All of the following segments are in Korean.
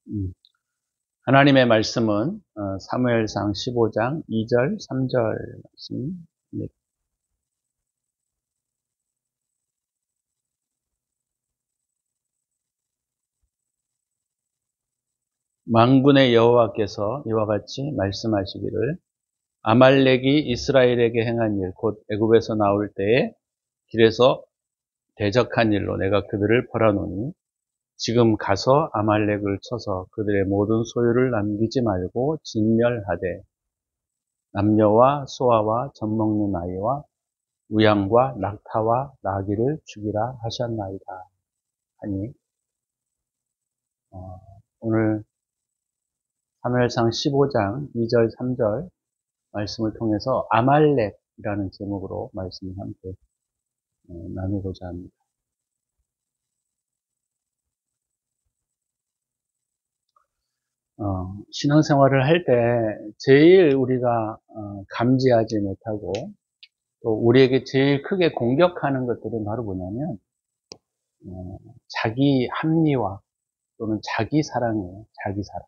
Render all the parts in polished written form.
음, 하나님의 말씀은 사무엘상 15장 2절, 3절 말씀입니다. 만군의 여호와께서 이와 같이 말씀하시기를 아말렉이 이스라엘에게 행한 일, 곧 애굽에서 나올 때에 길에서 대적한 일로 내가 그들을 벌하노니 지금 가서 아말렉을 쳐서 그들의 모든 소유를 남기지 말고 진멸하되 남녀와 소아와 젖먹는 아이와 우양과 낙타와 나귀를 죽이라 하셨나이다 하니 오늘 사무엘상 15장 2절 3절 말씀을 통해서 아말렉이라는 제목으로 말씀을 함께 나누고자 합니다. 신앙생활을 할 때 제일 우리가 감지하지 못하고 또 우리에게 제일 크게 공격하는 것들은 바로 뭐냐면 자기 합리화 또는 자기 사랑이에요. 자기 사랑.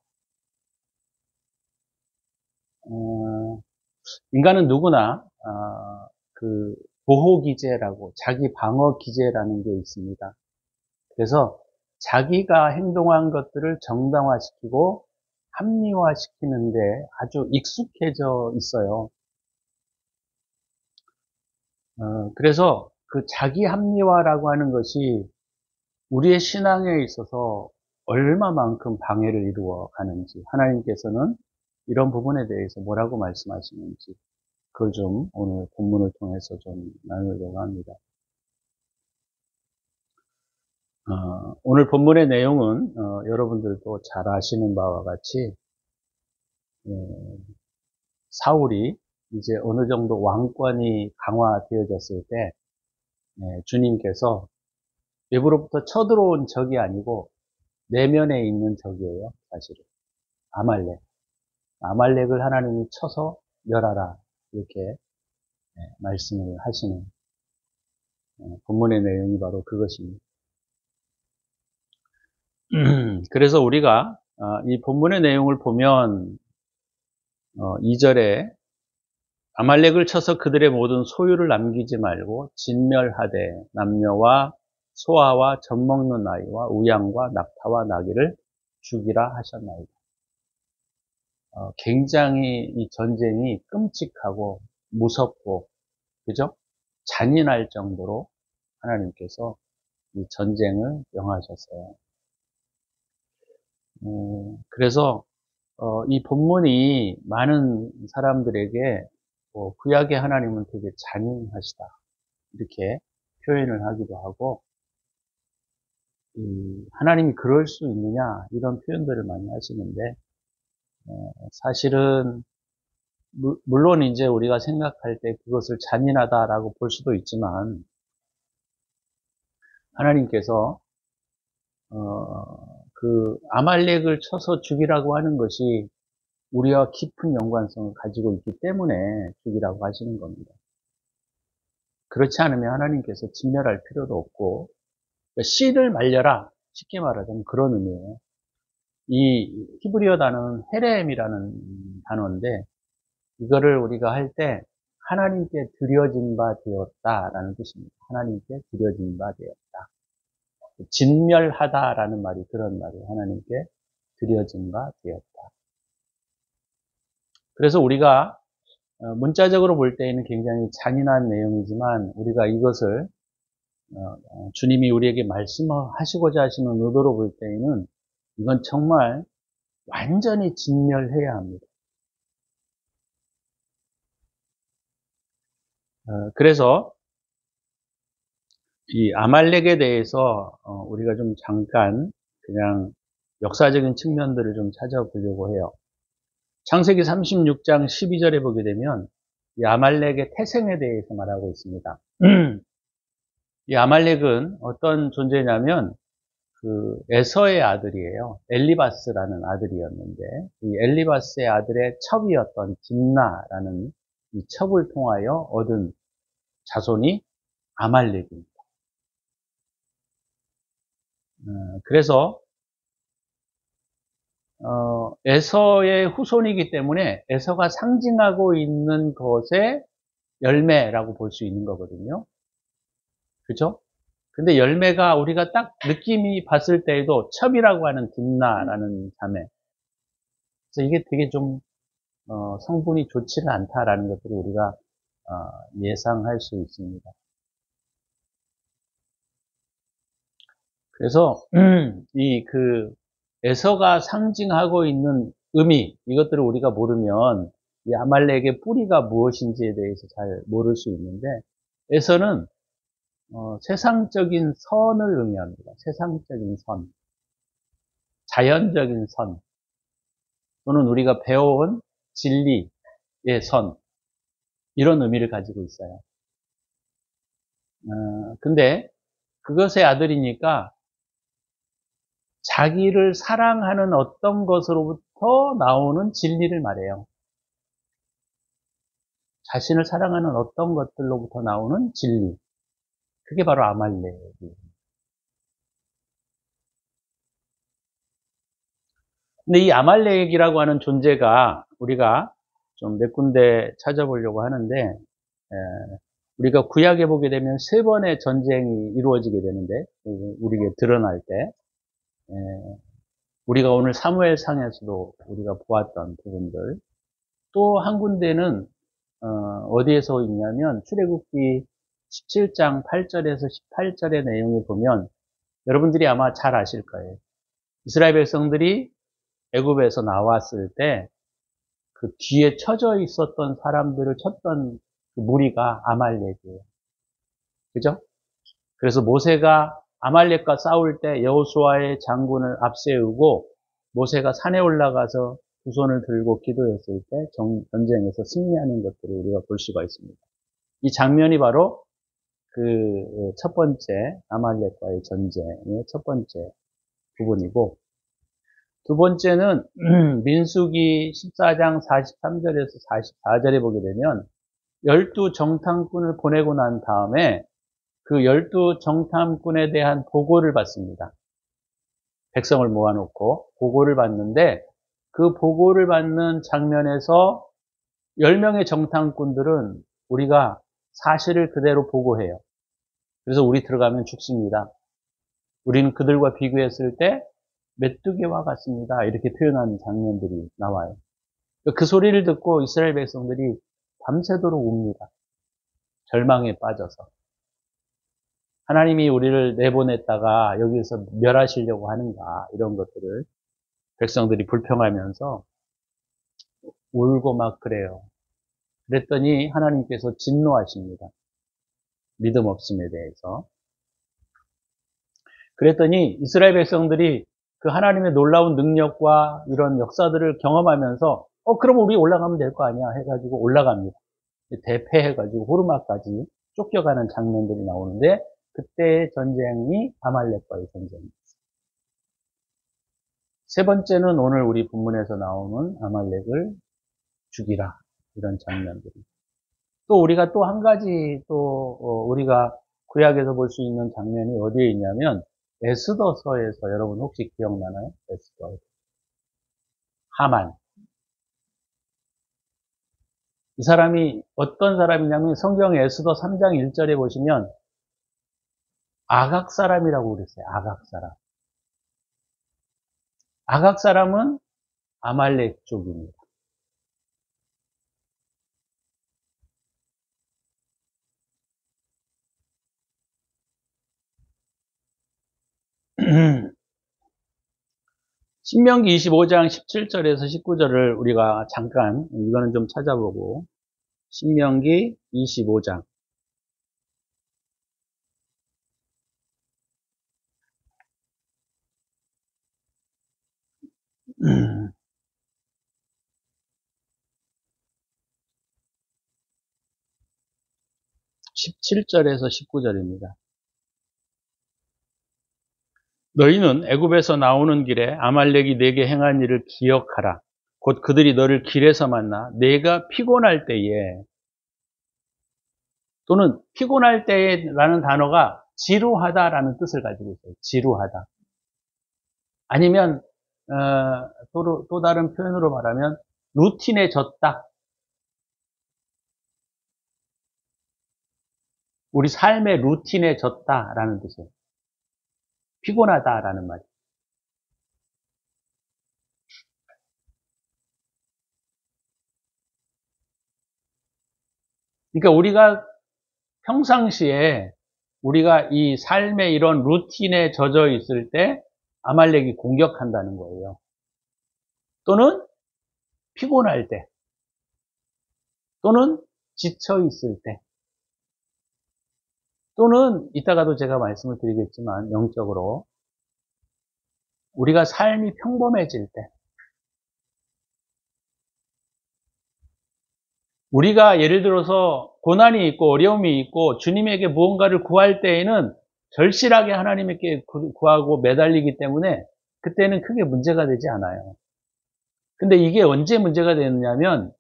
인간은 누구나 그 보호 기제라고 자기 방어 기제라는 게 있습니다. 그래서 자기가 행동한 것들을 정당화시키고 합리화시키는데 아주 익숙해져 있어요. 그래서 그 자기 합리화라고 하는 것이 우리의 신앙에 있어서 얼마만큼 방해를 이루어 가는지 하나님께서는 이런 부분에 대해서 뭐라고 말씀하시는지 그걸 좀 오늘 본문을 통해서 좀 나누려고 합니다. 오늘 본문의 내용은 여러분들도 잘 아시는 바와 같이 사울이 이제 어느 정도 왕권이 강화되어졌을 때 주님께서 외부로부터 쳐들어온 적이 아니고 내면에 있는 적이에요. 사실은 아말렉. 아말렉을 하나님이 쳐서 멸하라 이렇게 말씀을 하시는 본문의 내용이 바로 그것입니다. 그래서 우리가 이 본문의 내용을 보면 2절에 아말렉을 쳐서 그들의 모든 소유를 남기지 말고 진멸하되 남녀와 소아와 젖먹는 아이와 우양과 낙타와 나귀를 죽이라 하셨나이다. 굉장히 이 전쟁이 끔찍하고 무섭고 그죠? 잔인할 정도로 하나님께서 이 전쟁을 명하셨어요. 그래서 이 본문이 많은 사람들에게 구약의 하나님은 되게 잔인하시다 이렇게 표현을 하기도 하고 하나님이 그럴 수 있느냐 이런 표현들을 많이 하시는데 사실은 물론 이제 우리가 생각할 때 그것을 잔인하다라고 볼 수도 있지만 하나님께서 그 아말렉을 쳐서 죽이라고 하는 것이 우리와 깊은 연관성을 가지고 있기 때문에 죽이라고 하시는 겁니다. 그렇지 않으면 하나님께서 진멸할 필요도 없고 씨를 말려라 쉽게 말하자면 그런 의미예요. 이 히브리어 단어는 헤렘이라는 단어인데 이거를 우리가 할 때 하나님께 드려진 바 되었다라는 뜻입니다. 하나님께 드려진 바 되었다. 진멸하다라는 말이 그런 말이에요. 하나님께 드려진 바 되었다. 그래서 우리가 문자적으로 볼 때에는 굉장히 잔인한 내용이지만 우리가 이것을 주님이 우리에게 말씀하시고자 하시는 의도로 볼 때에는 이건 정말 완전히 진멸해야 합니다. 그래서 이 아말렉에 대해서 우리가 좀 잠깐 그냥 역사적인 측면들을 좀 찾아보려고 해요. 창세기 36장 12절에 보게 되면 이 아말렉의 태생에 대해서 말하고 있습니다. 이 아말렉은 어떤 존재냐면 그 에서의 아들이에요. 엘리바스라는 아들이었는데 이 엘리바스의 아들의 첩이었던 딥나라는 이 첩을 통하여 얻은 자손이 아말렉입니다. 그래서 에서의 후손이기 때문에 에서가 상징하고 있는 것의 열매라고 볼 수 있는 거거든요. 그죠? 근데 열매가 우리가 딱 느낌이 봤을 때에도 첩이라고 하는 딥나라는 자매. 그래서 이게 되게 좀 성분이 좋지는 않다라는 것들을 우리가 예상할 수 있습니다. 그래서 에서가 상징하고 있는 의미, 이것들을 우리가 모르면 이 아말렉의 뿌리가 무엇인지에 대해서 잘 모를 수 있는데, 에서는 세상적인 선을 의미합니다. 세상적인 선, 자연적인 선, 또는 우리가 배워온 진리의 선, 이런 의미를 가지고 있어요. 근데 그것의 아들이니까 자기를 사랑하는 어떤 것으로부터 나오는 진리를 말해요. 자신을 사랑하는 어떤 것들로부터 나오는 진리. 그게 바로 아말렉이에요. 근데 이 아말렉이라고 하는 존재가 우리가 좀 몇 군데 찾아보려고 하는데, 우리가 구약에 보게 되면 세 번의 전쟁이 이루어지게 되는데, 우리에게 드러날 때, 우리가 오늘 사무엘상에서도 우리가 보았던 부분들, 또 한 군데는 어디에서 있냐면 출애굽기 17장 8절에서 18절의 내용을 보면 여러분들이 아마 잘 아실 거예요. 이스라엘 백성들이 애굽에서 나왔을 때 그 뒤에 쳐져 있었던 사람들을 쳤던 그 무리가 아말렉이에요. 그죠? 그래서 모세가 아말렉과 싸울 때 여호수아의 장군을 앞세우고 모세가 산에 올라가서 두 손을 들고 기도했을 때 전쟁에서 승리하는 것들을 우리가 볼 수가 있습니다. 이 장면이 바로 그 첫 번째 아말렉과의 전쟁의 첫 번째 부분이고, 두 번째는 민수기 14장 43절에서 44절에 보게 되면 12정탐꾼을 보내고 난 다음에 그 12정탐꾼에 대한 보고를 받습니다. 백성을 모아놓고 보고를 받는데, 그 보고를 받는 장면에서 10명의 정탐꾼들은 우리가 사실을 그대로 보고해요. 그래서 우리 들어가면 죽습니다. 우리는 그들과 비교했을 때 메뚜기와 같습니다. 이렇게 표현하는 장면들이 나와요. 그 소리를 듣고 이스라엘 백성들이 밤새도록 웁니다. 절망에 빠져서. 하나님이 우리를 내보냈다가 여기서 멸하시려고 하는가, 이런 것들을 백성들이 불평하면서 울고 막 그래요. 그랬더니 하나님께서 진노하십니다. 믿음 없음에 대해서. 그랬더니 이스라엘 백성들이 그 하나님의 놀라운 능력과 이런 역사들을 경험하면서 그럼 우리 올라가면 될 거 아니야 해가지고 올라갑니다. 대패해가지고 호르마까지 쫓겨가는 장면들이 나오는데, 그때의 전쟁이 아말렉과의 전쟁입니다. 세 번째는 오늘 우리 본문에서 나오는 아말렉을 죽이라, 이런 장면들이. 또 우리가 또 한 가지 우리가 구약에서 볼 수 있는 장면이 어디에 있냐면 에스더서에서, 여러분 혹시 기억나나요? 에스더. 하만. 이 사람이 어떤 사람이냐면 성경 에스더 3장 1절에 보시면 아각 사람이라고 그랬어요. 아각 사람. 아각 사람은 아말렉 쪽입니다. 신명기 25장 17절에서 19절을 우리가 잠깐, 이거는 좀 찾아보고, 신명기 25장. 17절에서 19절입니다. 너희는 애굽에서 나오는 길에 아말렉이 내게 행한 일을 기억하라. 곧 그들이 너를 길에서 만나 내가 피곤할 때에, 또는 피곤할 때라는 단어가 지루하다라는 뜻을 가지고 있어요. 지루하다. 아니면 또 다른 표현으로 말하면 루틴에 졌다. 우리 삶의 루틴에 졌다라는 뜻이에요. 피곤하다라는 말이에요. 그러니까 우리가 평상시에 우리가 이 삶의 이런 루틴에 젖어 있을 때 아말렉이 공격한다는 거예요. 또는 피곤할 때, 또는 지쳐 있을 때, 또는 이따가도 제가 말씀을 드리겠지만 영적으로 우리가 삶이 평범해질 때, 우리가 예를 들어서 고난이 있고 어려움이 있고 주님에게 무언가를 구할 때에는 절실하게 하나님께 구하고 매달리기 때문에 그때는 크게 문제가 되지 않아요. 근데 이게 언제 문제가 되느냐면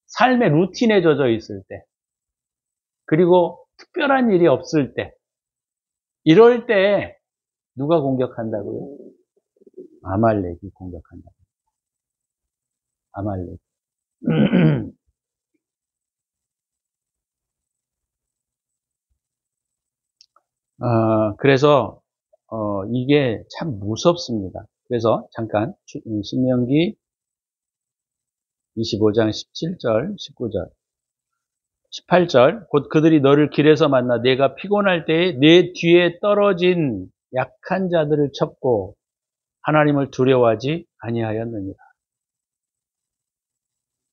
삶의 루틴에 젖어 있을 때, 그리고 특별한 일이 없을 때, 이럴 때 누가 공격한다고요? 아말렉이 공격한다. 아말렉. 그래서 이게 참 무섭습니다. 그래서 잠깐 신명기 25장 17절, 19절, 18절 곧 그들이 너를 길에서 만나 내가 피곤할 때에 내 뒤에 떨어진 약한 자들을 쳤고 하나님을 두려워하지 아니하였느니라.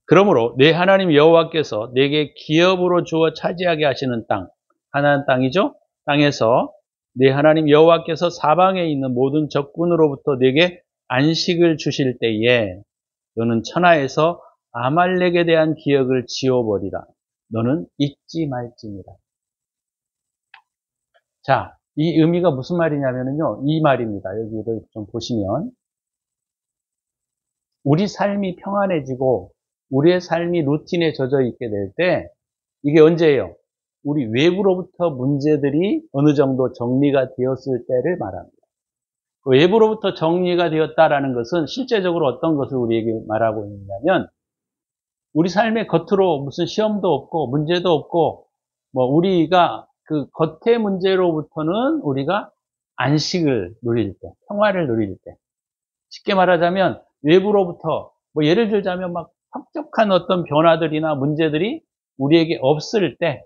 그러므로 내 하나님 여호와께서 내게 기업으로 주어 차지하게 하시는 땅, 가나안 땅이죠. 땅에서 내 하나님 여호와께서 사방에 있는 모든 적군으로부터 내게 안식을 주실 때에 너는 천하에서 아말렉에 대한 기억을 지워버리라. 너는 잊지 말지니라. 자, 이 의미가 무슨 말이냐면요, 이 말입니다. 여기를 좀 보시면 우리 삶이 평안해지고 우리의 삶이 루틴에 젖어 있게 될 때 이게 언제예요? 우리 외부로부터 문제들이 어느 정도 정리가 되었을 때를 말합니다. 외부로부터 정리가 되었다라는 것은 실제적으로 어떤 것을 우리에게 말하고 있냐면 우리 삶의 겉으로 무슨 시험도 없고 문제도 없고 뭐 우리가 그 겉의 문제로부터는 우리가 안식을 누릴 때, 평화를 누릴 때, 쉽게 말하자면 외부로부터 뭐 예를 들자면 막 혁혁한 어떤 변화들이나 문제들이 우리에게 없을 때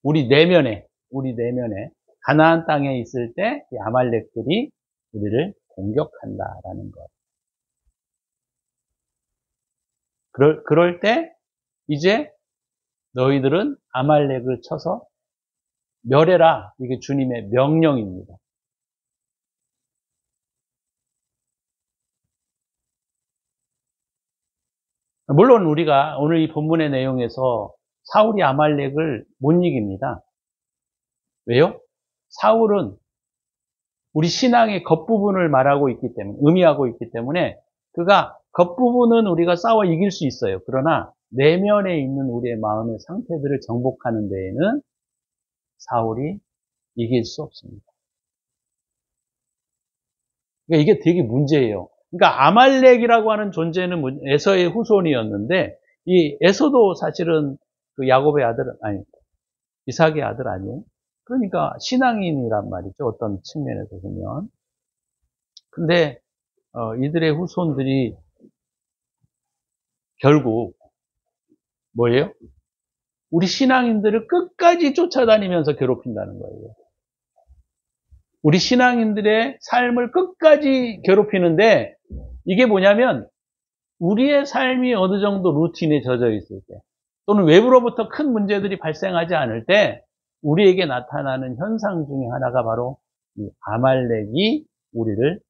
우리 내면에 가나안 땅에 있을 때 이 아말렉들이 우리를 공격한다라는 것. 그럴 때 이제 너희들은 아말렉을 쳐서 멸해라. 이게 주님의 명령입니다. 물론 우리가 오늘 이 본문의 내용에서 사울이 아말렉을 못 이깁니다. 왜요? 사울은 우리 신앙의 겉부분을 말하고 있기 때문에, 의미하고 있기 때문에 그가 겉부분은 우리가 싸워 이길 수 있어요. 그러나 내면에 있는 우리의 마음의 상태들을 정복하는 데에는 사울이 이길 수 없습니다. 그러니까 이게 되게 문제예요. 그러니까 아말렉이라고 하는 존재는 에서의 후손이었는데 이 에서도 사실은 그 야곱의 아들 아니 이삭의 아들 아니에요. 그러니까 신앙인이란 말이죠. 어떤 측면에서 보면. 근데 이들의 후손들이 결국 뭐예요? 우리 신앙인들을 끝까지 쫓아다니면서 괴롭힌다는 거예요. 우리 신앙인들의 삶을 끝까지 괴롭히는데 이게 뭐냐면 우리의 삶이 어느 정도 루틴에 젖어 있을 때 또는 외부로부터 큰 문제들이 발생하지 않을 때 우리에게 나타나는 현상 중에 하나가 바로 이 아말렉이 우리를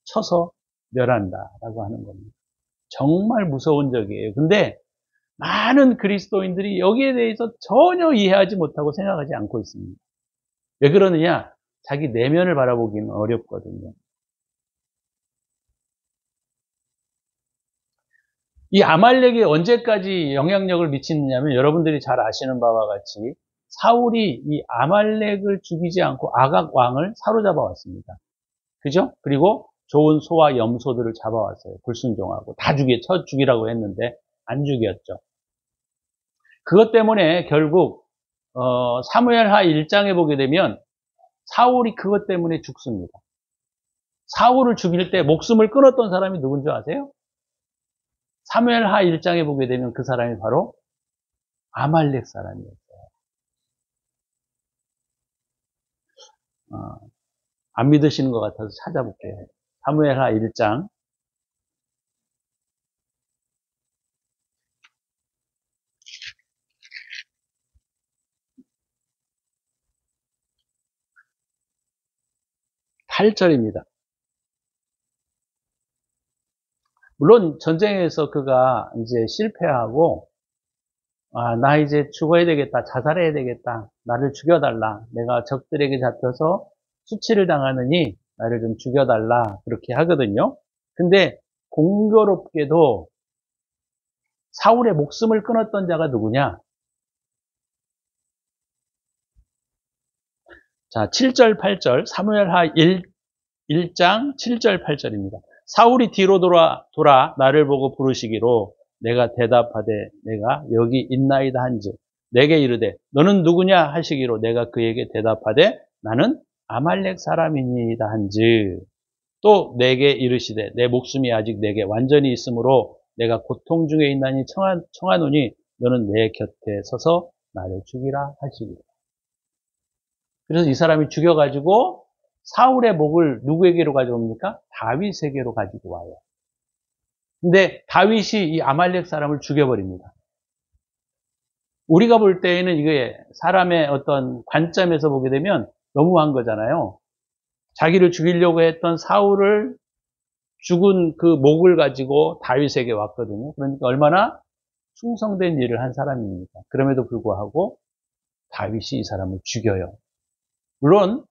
쳐서 멸한다라고 하는 겁니다. 정말 무서운 적이에요. 근데 많은 그리스도인들이 여기에 대해서 전혀 이해하지 못하고 생각하지 않고 있습니다. 왜 그러느냐? 자기 내면을 바라보기는 어렵거든요. 이 아말렉이 언제까지 영향력을 미치느냐면 여러분들이 잘 아시는 바와 같이 사울이 이 아말렉을 죽이지 않고 아각 왕을 사로잡아 왔습니다. 그죠? 그리고 좋은 소와 염소들을 잡아왔어요. 불순종하고. 쳐 죽이라고 했는데 안 죽였죠. 그것 때문에 결국 사무엘하 1장에 보게 되면 사울이 그것 때문에 죽습니다. 사울을 죽일 때 목숨을 끊었던 사람이 누군지 아세요? 사무엘하 1장에 보게 되면 그 사람이 바로 아말렉 사람이었어요. 안 믿으시는 것 같아서 찾아볼게요. 사무엘하 1장 8절입니다. 물론 전쟁에서 그가 이제 실패하고 나 이제 죽어야 되겠다, 자살해야 되겠다, 나를 죽여달라, 내가 적들에게 잡혀서 수치를 당하느니 나를 좀 죽여달라 그렇게 하거든요. 근데 공교롭게도 사울의 목숨을 끊었던 자가 누구냐? 자, 7절, 8절, 사무엘하 1장 7절, 8절입니다. 사울이 뒤로 돌아 나를 보고 부르시기로 내가 대답하되 내가 여기 있나이다 한즉 내게 이르되 너는 누구냐 하시기로 내가 그에게 대답하되 나는 아말렉 사람이니이다 한즉 또 내게 이르시되 내 목숨이 아직 내게 완전히 있으므로 내가 고통 중에 있나니 청하노니 너는 내 곁에 서서 나를 죽이라 하시기로. 그래서 이 사람이 죽여가지고 사울의 목을 누구에게로 가져옵니까? 다윗에게로 가지고 와요. 근데 다윗이 이 아말렉 사람을 죽여버립니다. 우리가 볼 때에는 이게 사람의 어떤 관점에서 보게 되면 너무한 거잖아요. 자기를 죽이려고 했던 사울을 죽은 그 목을 가지고 다윗에게 왔거든요. 그러니까 얼마나 충성된 일을 한 사람입니까? 그럼에도 불구하고 다윗이 이 사람을 죽여요. 물론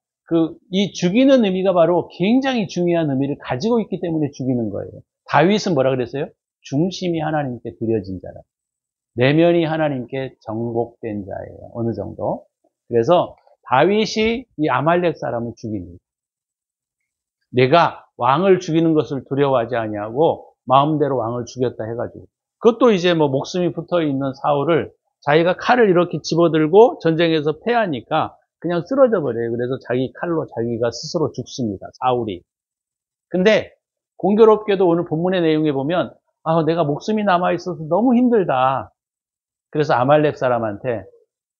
이 죽이는 의미가 바로 굉장히 중요한 의미를 가지고 있기 때문에 죽이는 거예요. 다윗은 뭐라 그랬어요? 중심이 하나님께 드려진 자라. 내면이 하나님께 정복된 자예요. 어느 정도. 그래서 다윗이 이 아말렉 사람을 죽입니다. 내가 왕을 죽이는 것을 두려워하지 아니하고 마음대로 왕을 죽였다 해가지고 그것도 이제 뭐 목숨이 붙어 있는 사울을 자기가 칼을 이렇게 집어들고 전쟁에서 패하니까 그냥 쓰러져 버려요. 그래서 자기 칼로 자기가 스스로 죽습니다. 사울이. 근데 공교롭게도 오늘 본문의 내용에 보면 내가 목숨이 남아있어서 너무 힘들다. 그래서 아말렉 사람한테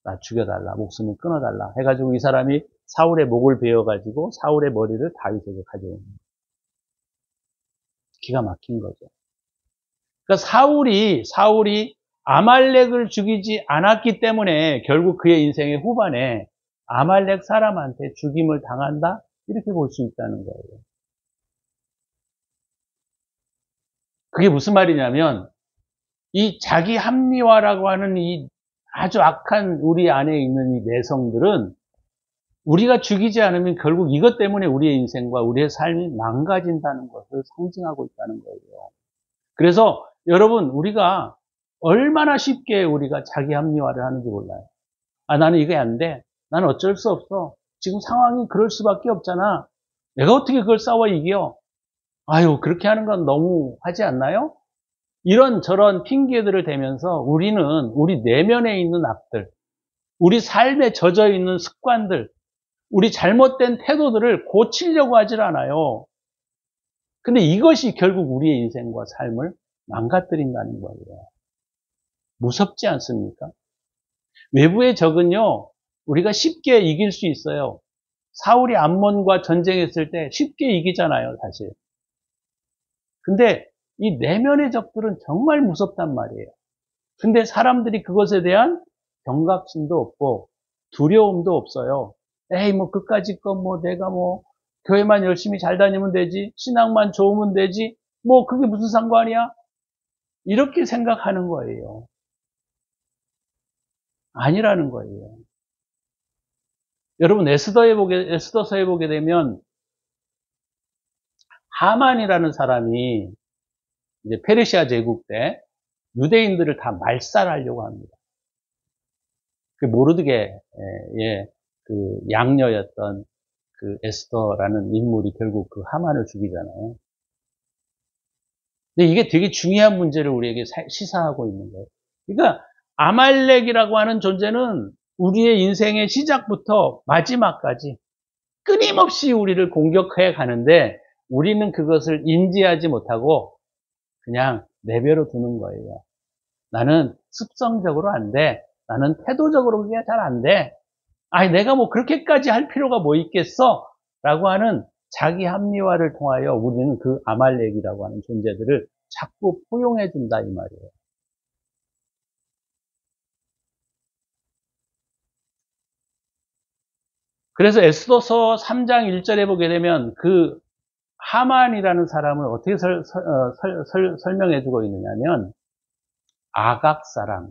나 죽여달라. 목숨을 끊어달라. 해가지고 이 사람이 사울의 목을 베어가지고 사울의 머리를 다윗에게 가져옵니다. 기가 막힌 거죠. 그러니까 사울이 아말렉을 죽이지 않았기 때문에 결국 그의 인생의 후반에 아말렉 사람한테 죽임을 당한다? 이렇게 볼 수 있다는 거예요. 그게 무슨 말이냐면 이 자기 합리화라고 하는 이 아주 악한 우리 안에 있는 이 내성들은 우리가 죽이지 않으면 결국 이것 때문에 우리의 인생과 우리의 삶이 망가진다는 것을 상징하고 있다는 거예요. 그래서 여러분 우리가 얼마나 쉽게 우리가 자기 합리화를 하는지 몰라요. 나는 이게 안 돼. 나는 어쩔 수 없어. 지금 상황이 그럴 수밖에 없잖아. 내가 어떻게 그걸 싸워 이겨? 그렇게 하는 건 너무 하지 않나요? 이런저런 핑계들을 대면서 우리는 우리 내면에 있는 악들, 우리 삶에 젖어 있는 습관들, 우리 잘못된 태도들을 고치려고 하질 않아요. 근데 이것이 결국 우리의 인생과 삶을 망가뜨린다는 거예요. 무섭지 않습니까? 외부의 적은요, 우리가 쉽게 이길 수 있어요. 사울이 암몬과 전쟁했을 때 쉽게 이기잖아요, 사실. 근데 이 내면의 적들은 정말 무섭단 말이에요. 근데 사람들이 그것에 대한 경각심도 없고 두려움도 없어요. 그까짓 건 내가 교회만 열심히 잘 다니면 되지, 신앙만 좋으면 되지, 그게 무슨 상관이야? 이렇게 생각하는 거예요. 아니라는 거예요. 여러분, 에스더서에 보게 되면 하만이라는 사람이 이제 페르시아 제국 때 유대인들을 다 말살하려고 합니다. 그 모르드게 그 양녀였던 그 에스더라는 인물이 결국 그 하만을 죽이잖아요. 근데 이게 되게 중요한 문제를 우리에게 시사하고 있는 거예요. 그러니까 아말렉이라고 하는 존재는 우리의 인생의 시작부터 마지막까지 끊임없이 우리를 공격해 가는데 우리는 그것을 인지하지 못하고 그냥 내버려 두는 거예요. 나는 습성적으로 안 돼. 나는 태도적으로 그게 잘 안 돼. 아니, 내가 뭐 그렇게까지 할 필요가 뭐 있겠어? 라고 하는 자기 합리화를 통하여 우리는 그 아말렉이라고 하는 존재들을 자꾸 포용해 준다, 이 말이에요. 그래서 에스더서 3장 1절에 보게 되면 그 하만이라는 사람을 어떻게 설명해 주고 있느냐면 아각 사람,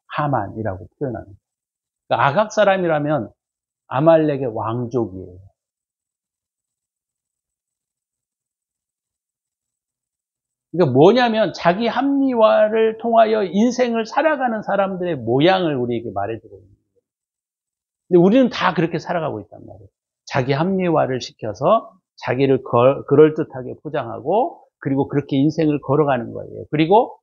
하만이라고 표현합니다. 그러니까 아각 사람이라면 아말렉의 왕족이에요. 그러니까 뭐냐면 자기 합리화를 통하여 인생을 살아가는 사람들의 모양을 우리에게 말해주고 있는 거예요. 근데 우리는 다 그렇게 살아가고 있단 말이에요. 자기 합리화를 시켜서 자기를 그럴듯하게 포장하고 그리고 그렇게 인생을 걸어가는 거예요. 그리고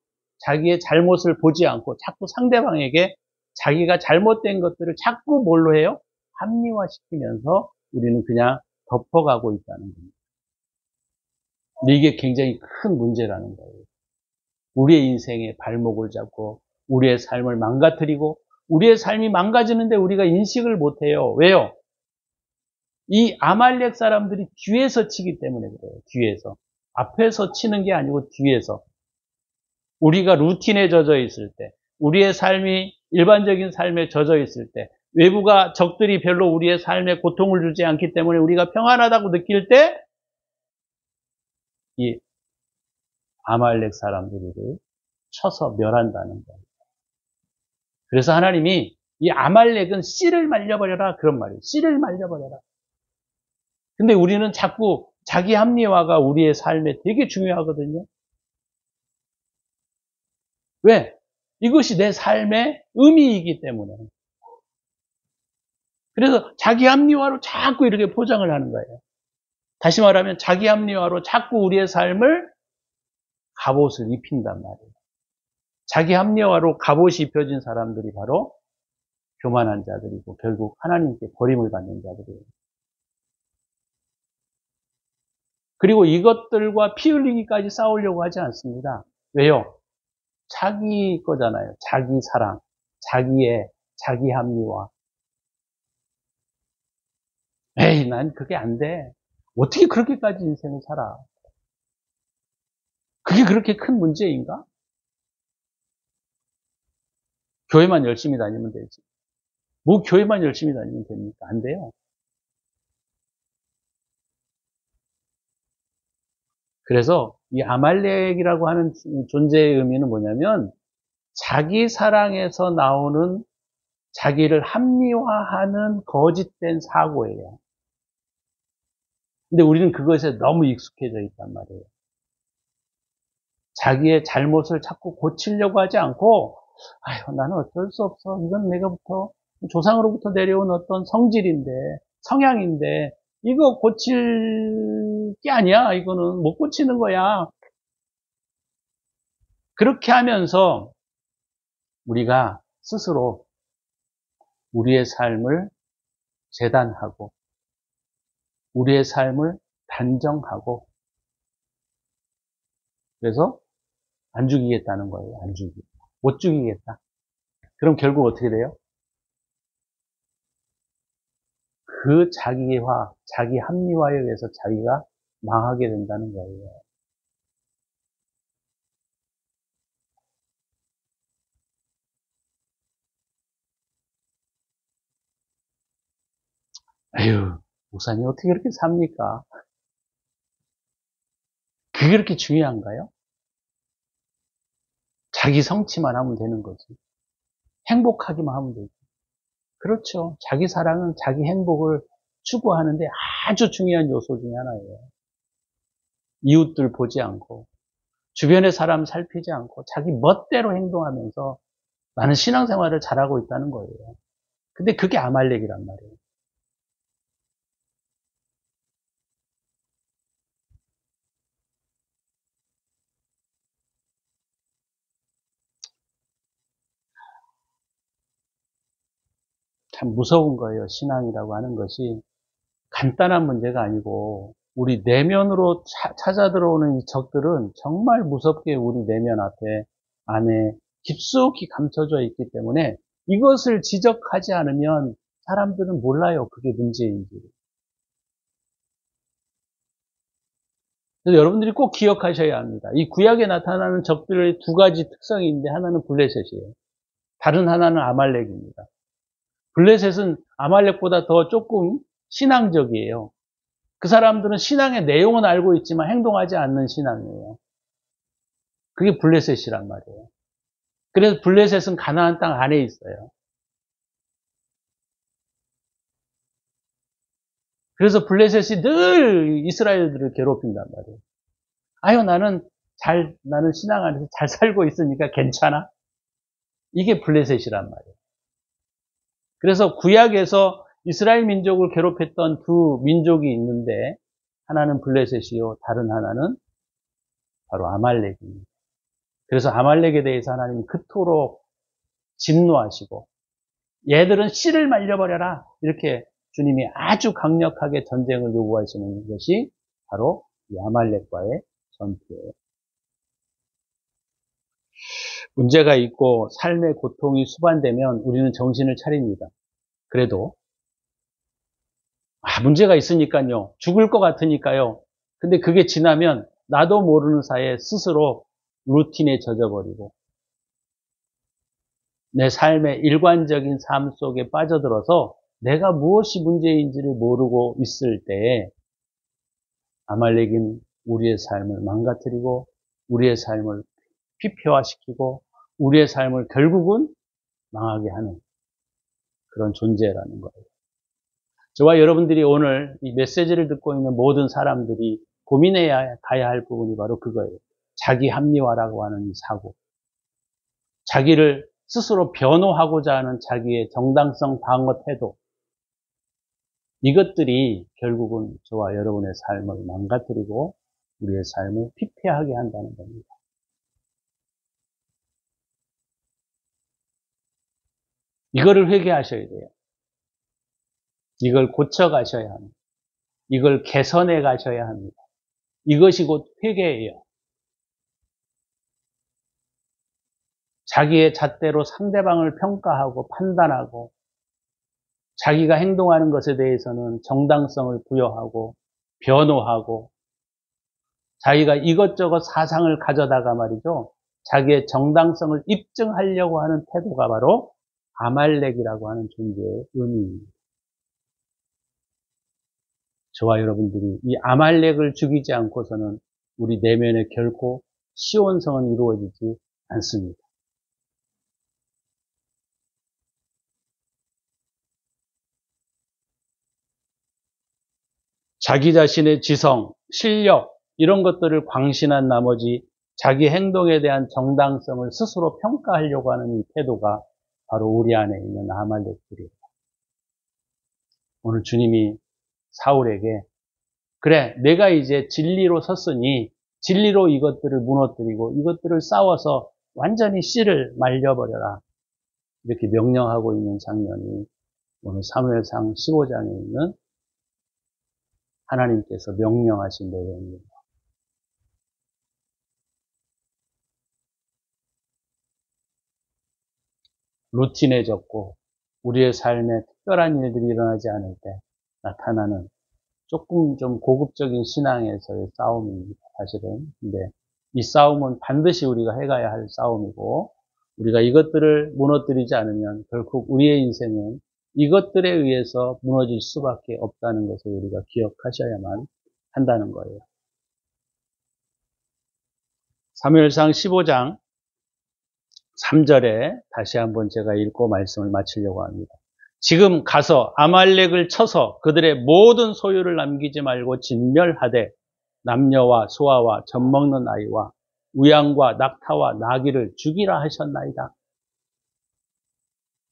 자기의 잘못을 보지 않고 자꾸 상대방에게 자기가 잘못된 것들을 자꾸 뭘로 해요? 합리화시키면서 우리는 그냥 덮어가고 있다는 겁니다. 근데 이게 굉장히 큰 문제라는 거예요. 우리의 인생에 발목을 잡고 우리의 삶을 망가뜨리고 우리의 삶이 망가지는데 우리가 인식을 못해요. 왜요? 이 아말렉 사람들이 뒤에서 치기 때문에 그래요. 뒤에서. 앞에서 치는 게 아니고 뒤에서. 우리가 루틴에 젖어 있을 때, 우리의 삶이 일반적인 삶에 젖어 있을 때, 외부가 적들이 별로 우리의 삶에 고통을 주지 않기 때문에 우리가 평안하다고 느낄 때, 이 아말렉 사람들을 쳐서 멸한다는 거예요. 그래서 하나님이 이 아말렉은 씨를 말려버려라 그런 말이에요. 씨를 말려버려라. 근데 우리는 자꾸 자기 합리화가 우리의 삶에 되게 중요하거든요. 왜? 이것이 내 삶의 의미이기 때문에. 그래서 자기 합리화로 자꾸 이렇게 포장을 하는 거예요. 다시 말하면 자기 합리화로 자꾸 우리의 삶을 갑옷을 입힌단 말이에요. 자기 합리화로 갑옷이 입혀진 사람들이 바로 교만한 자들이고 결국 하나님께 버림을 받는 자들이에요. 그리고 이것들과 피 흘리기까지 싸우려고 하지 않습니다. 왜요? 자기 거잖아요. 자기 사랑, 자기 합리화. 에이, 난 그게 안 돼. 어떻게 그렇게까지 인생을 살아? 그게 그렇게 큰 문제인가? 교회만 열심히 다니면 되지. 뭐 교회만 열심히 다니면 됩니까? 안 돼요. 그래서 이 아말렉이라고 하는 존재의 의미는 뭐냐면 자기 사랑에서 나오는 자기를 합리화하는 거짓된 사고예요. 근데 우리는 그것에 너무 익숙해져 있단 말이에요. 자기의 잘못을 자꾸 고치려고 하지 않고 아유, 나는 어쩔 수 없어. 이건 내가부터 조상으로부터 내려온 어떤 성질인데, 성향인데, 이거 고칠 게 아니야. 이거는 못 고치는 거야. 그렇게 하면서 우리가 스스로 우리의 삶을 재단하고, 우리의 삶을 단정하고, 그래서 안 죽이겠다는 거예요. 안 죽이겠다. 못 죽이겠다. 그럼 결국 어떻게 돼요? 그 자기화, 자기 합리화에 의해서 자기가 망하게 된다는 거예요. 에휴, 목사님 어떻게 그렇게 삽니까? 그게 그렇게 중요한가요? 자기 성취만 하면 되는 거지. 행복하기만 하면 되지. 그렇죠. 자기 사랑은 자기 행복을 추구하는데 아주 중요한 요소 중에 하나예요. 이웃들 보지 않고, 주변의 사람 살피지 않고, 자기 멋대로 행동하면서 나는 신앙생활을 잘하고 있다는 거예요. 근데 그게 아말렉이란 말이에요. 참 무서운 거예요. 신앙이라고 하는 것이 간단한 문제가 아니고 우리 내면으로 찾아 들어오는 이 적들은 정말 무섭게 우리 내면 앞에 안에 깊숙이 감춰져 있기 때문에 이것을 지적하지 않으면 사람들은 몰라요. 그게 문제인지. 그래서 여러분들이 꼭 기억하셔야 합니다. 이 구약에 나타나는 적들의 두 가지 특성이 있는데 하나는 블레셋이에요. 다른 하나는 아말렉입니다. 블레셋은 아말렉보다 더 조금 신앙적이에요. 그 사람들은 신앙의 내용은 알고 있지만 행동하지 않는 신앙이에요. 그게 블레셋이란 말이에요. 그래서 블레셋은 가나안 땅 안에 있어요. 그래서 블레셋이 늘 이스라엘들을 괴롭힌단 말이에요. 아유, 나는 신앙 안에서 잘 살고 있으니까 괜찮아. 이게 블레셋이란 말이에요. 그래서 구약에서 이스라엘 민족을 괴롭혔던 두 민족이 있는데 하나는 블레셋이요, 다른 하나는 바로 아말렉입니다. 그래서 아말렉에 대해서 하나님이 그토록 진노하시고 얘들은 씨를 말려버려라 이렇게 주님이 아주 강력하게 전쟁을 요구하시는 것이 바로 이 아말렉과의 전투예요. 문제가 있고 삶의 고통이 수반되면 우리는 정신을 차립니다. 그래도 문제가 있으니까요. 죽을 것 같으니까요. 근데 그게 지나면 나도 모르는 사이에 스스로 루틴에 젖어버리고 내 삶의 일관적인 삶 속에 빠져들어서 내가 무엇이 문제인지를 모르고 있을 때에 아말렉은 우리의 삶을 망가뜨리고 우리의 삶을 피폐화시키고 우리의 삶을 결국은 망하게 하는 그런 존재라는 거예요. 저와 여러분들이 오늘 이 메시지를 듣고 있는 모든 사람들이 고민해야 가야 할 부분이 바로 그거예요. 자기 합리화라고 하는 이 사고. 자기를 스스로 변호하고자 하는 자기의 정당성 방어 태도. 이것들이 결국은 저와 여러분의 삶을 망가뜨리고 우리의 삶을 피폐하게 한다는 겁니다. 이거를 회개하셔야 돼요. 이걸 고쳐가셔야 합니다. 이걸 개선해 가셔야 합니다. 이것이 곧 회개예요. 자기의 잣대로 상대방을 평가하고 판단하고 자기가 행동하는 것에 대해서는 정당성을 부여하고 변호하고 자기가 이것저것 사상을 가져다가 말이죠. 자기의 정당성을 입증하려고 하는 태도가 바로 아말렉이라고 하는 존재의 의미입니다. 저와 여러분들이 이 아말렉을 죽이지 않고서는 우리 내면에 결코 시온성은 이루어지지 않습니다. 자기 자신의 지성, 실력 이런 것들을 광신한 나머지 자기 행동에 대한 정당성을 스스로 평가하려고 하는 이 태도가 바로 우리 안에 있는 아말렉들이에요. 오늘 주님이 사울에게 그래 내가 이제 진리로 섰으니 진리로 이것들을 무너뜨리고 이것들을 싸워서 완전히 씨를 말려버려라 이렇게 명령하고 있는 장면이 오늘 사무엘상 15장에 있는 하나님께서 명령하신 내용입니다. 루틴해졌고 우리의 삶에 특별한 일들이 일어나지 않을 때 나타나는 조금 좀 고급적인 신앙에서의 싸움입니다. 사실은. 근데 이 싸움은 반드시 우리가 해가야 할 싸움이고 우리가 이것들을 무너뜨리지 않으면 결국 우리의 인생은 이것들에 의해서 무너질 수밖에 없다는 것을 우리가 기억하셔야만 한다는 거예요. 사무엘상 15장 3절에 다시 한번 제가 읽고 말씀을 마치려고 합니다. 지금 가서 아말렉을 쳐서 그들의 모든 소유를 남기지 말고 진멸하되 남녀와 소아와 젖먹는 아이와 우양과 낙타와 나귀를 죽이라 하셨나이다.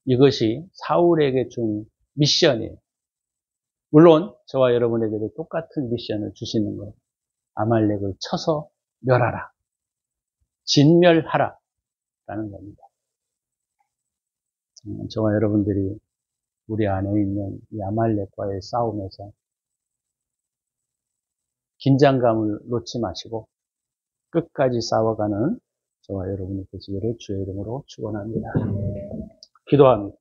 이것이 사울에게 준 미션이에요. 물론 저와 여러분에게도 똑같은 미션을 주시는 거예요. 아말렉을 쳐서 멸하라. 진멸하라. 라는 겁니다. 저와 여러분들이 우리 안에 있는 이 아말렉과의 싸움에서 긴장감을 놓지 마시고 끝까지 싸워가는 저와 여러분이 되시기를 주의 이름으로 축원합니다. 기도합니다.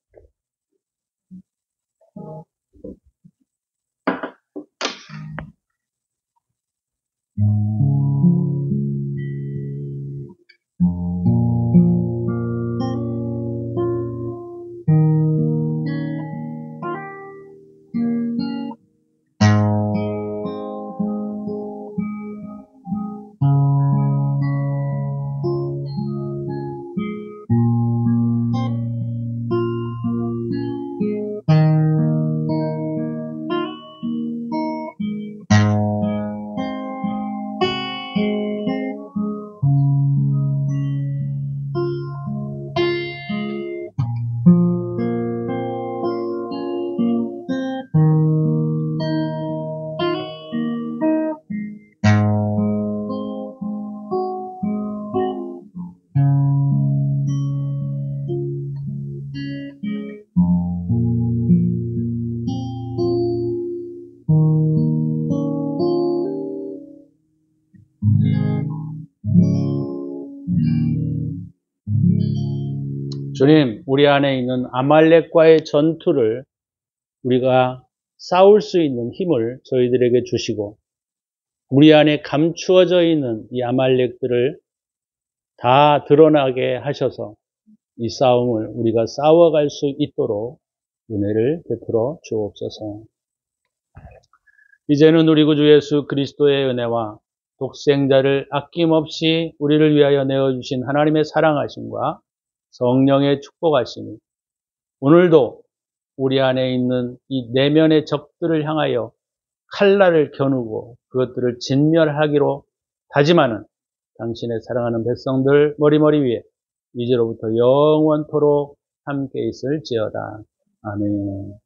주님, 우리 안에 있는 아말렉과의 전투를 우리가 싸울 수 있는 힘을 저희들에게 주시고 우리 안에 감추어져 있는 이 아말렉들을 다 드러나게 하셔서 이 싸움을 우리가 싸워갈 수 있도록 은혜를 베풀어 주옵소서. 이제는 우리 구주 예수 그리스도의 은혜와 독생자를 아낌없이 우리를 위하여 내어주신 하나님의 사랑하심과 성령의 축복하심이 오늘도 우리 안에 있는 이 내면의 적들을 향하여 칼날을 겨누고 그것들을 진멸하기로 다짐하는 당신의 사랑하는 백성들 머리머리 위에 이제로부터 영원토록 함께 있을지어다. 아멘.